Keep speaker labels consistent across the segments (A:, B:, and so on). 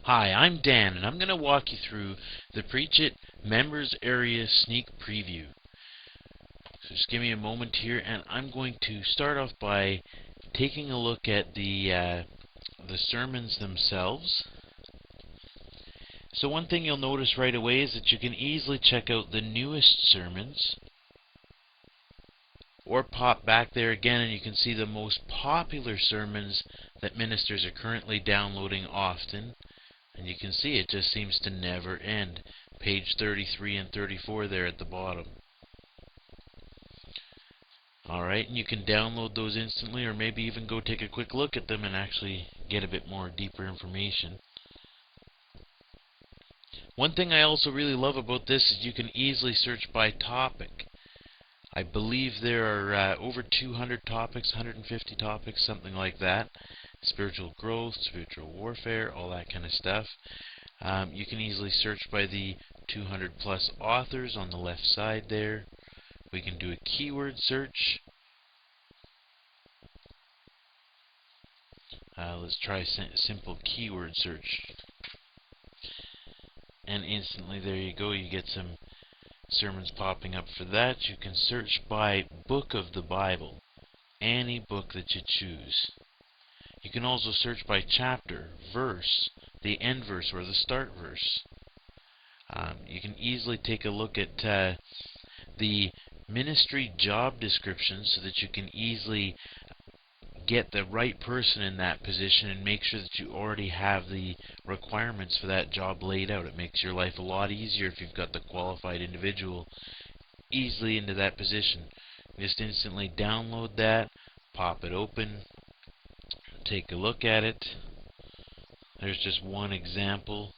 A: Hi, I'm Dan, and I'm going to walk you through the Preach It Members Area Sneak Preview. So just give me a moment here, and I'm going to start off by taking a look at the sermons themselves. So one thing you'll notice right away is that you can easily check out the newest sermons, or pop back there again and you can see the most popular sermons that ministers are currently downloading often. And you can see it just seems to never end. Page 33 and 34 there at the bottom. Alright, and you can download those instantly, or maybe even go take a quick look at them and actually get a bit more deeper information. One thing I also really love about this is you can easily search by topic. I believe there are over 200 topics, 150 topics, something like that. Spiritual growth, spiritual warfare, all that kind of stuff. You can easily search by the 200 plus authors on the left side there. We can do a keyword search. Let's try simple keyword search. And instantly there you go, you get some sermons popping up for that. You can search by book of the Bible, any book that you choose. You can also search by chapter, verse, the end verse or the start verse. You can easily take a look at the ministry job description so that you can easily get the right person in that position and make sure that you already have the requirements for that job laid out. It makes your life a lot easier if you've got the qualified individual easily into that position. Just instantly download that, pop it open, take a look at it. There's just one example.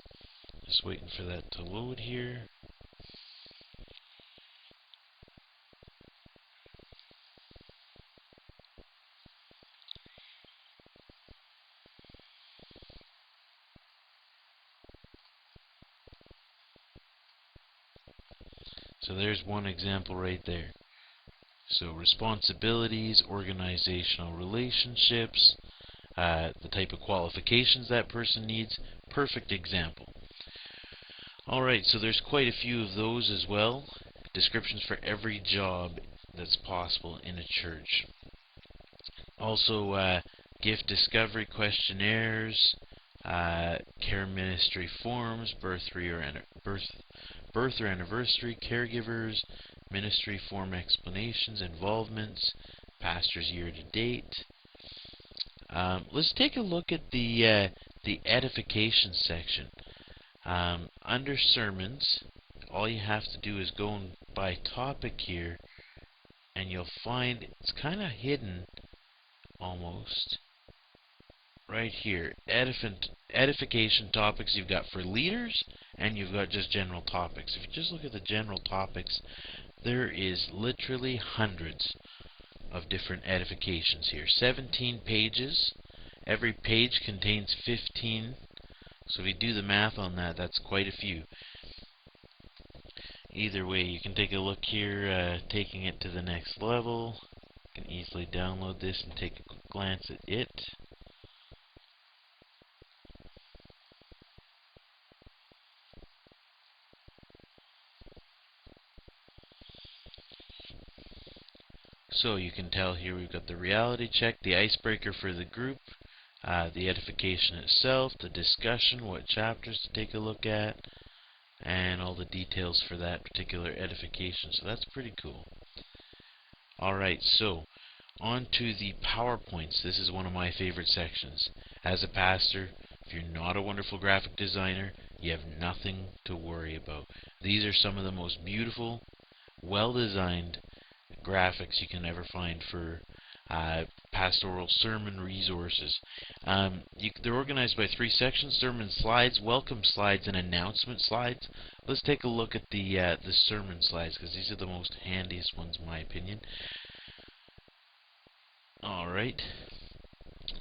A: Just waiting for that to load here. So there's one example right there. So responsibilities, organizational relationships, the type of qualifications that person needs. Perfect example. Alright, so there's quite a few of those as well. Descriptions for every job that's possible in a church. Also, gift discovery questionnaires, care ministry forms, birth or anniversary, caregivers, ministry form explanations, involvements, pastor's year to date. Let's take a look at the edification section. Under sermons, all you have to do is go by topic here, and you'll find it's kind of hidden almost right here. Edification topics you've got for leaders, and you've got just general topics. If you just look at the general topics, there is literally hundreds of different edifications here. 17 pages. Every page contains 15. So if you do the math on that, that's quite a few. Either way, you can take a look here, taking it to the next level. You can easily download this and take a quick glance at it. So you can tell here we've got the reality check, the icebreaker for the group, the edification itself, the discussion, what chapters to take a look at, and all the details for that particular edification. So that's pretty cool. Alright, so on to the PowerPoints. This is one of my favorite sections. As a pastor, if you're not a wonderful graphic designer, you have nothing to worry about. These are some of the most beautiful, well-designed graphics you can ever find for pastoral sermon resources. They're organized by 3 sections: sermon slides, welcome slides, and announcement slides. Let's take a look at the sermon slides, because these are the most handiest ones in my opinion. Alright,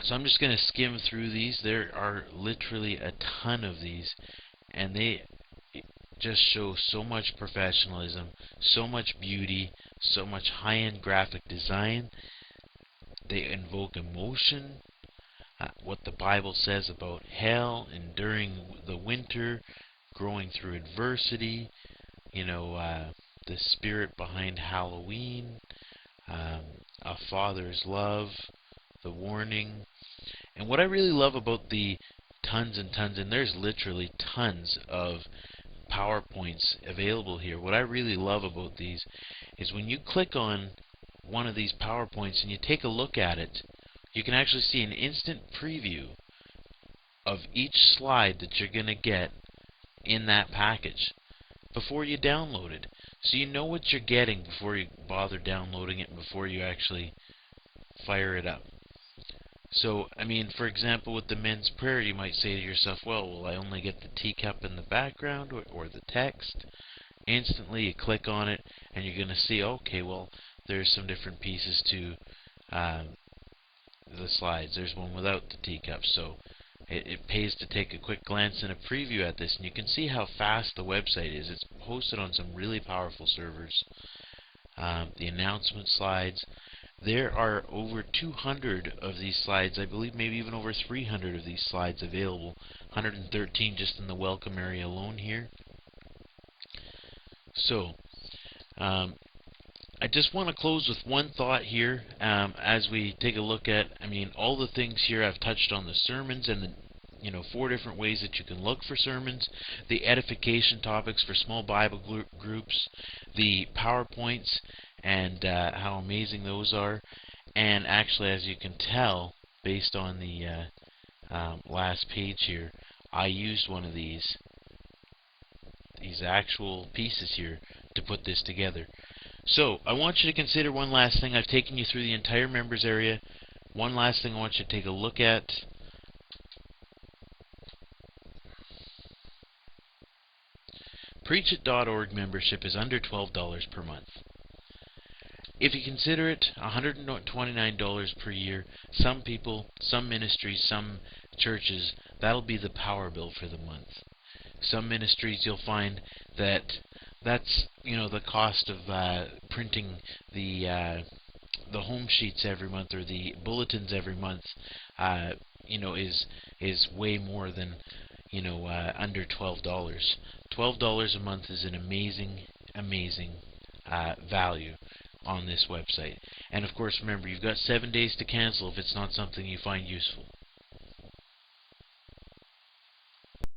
A: so I'm just going to skim through these. There are literally a ton of these, and they just show so much professionalism, so much beauty, so much high-end graphic design. They invoke emotion. What what the Bible says about hell, enduring the winter, growing through adversity, the spirit behind Halloween, a father's love, the warning. And what I really love about the tons and tons, and there's literally tons of PowerPoints available here, what I really love about these is when you click on one of these PowerPoints and you take a look at it, you can actually see an instant preview of each slide that you're going to get in that package before you download it. So you know what you're getting before you bother downloading it and before you actually fire it up. So, I mean, for example, with the men's prayer, you might say to yourself, well, will I only get the teacup in the background or the text? Instantly, you click on it, and you're going to see, okay, well, there's some different pieces to the slides. There's one without the teacup, so it pays to take a quick glance and a preview at this, and you can see how fast the website is. It's hosted on some really powerful servers. The announcement slides. There are over 200 of these slides, I believe maybe even over 300 of these slides available. 113 just in the welcome area alone here. So, I just want to close with one thought here as we take a look at, all the things here I've touched on, the sermons and the 4 different ways that you can look for sermons, the edification topics for small Bible groups, the PowerPoints, and how amazing those are. And actually, as you can tell, based on the last page here, I used one of these actual pieces here to put this together. So, I want you to consider one last thing. I've taken you through the entire members area. One last thing I want you to take a look at. Preachit.org membership is under $12 per month. If you consider it $129 per year, some people, some ministries, some churches, that'll be the power bill for the month. Some ministries you'll find that's the cost of printing the home sheets every month or the bulletins every month is way more than under $12. $12 a month is an amazing value on this website. And of course, remember, you've got 7 days to cancel if it's not something you find useful.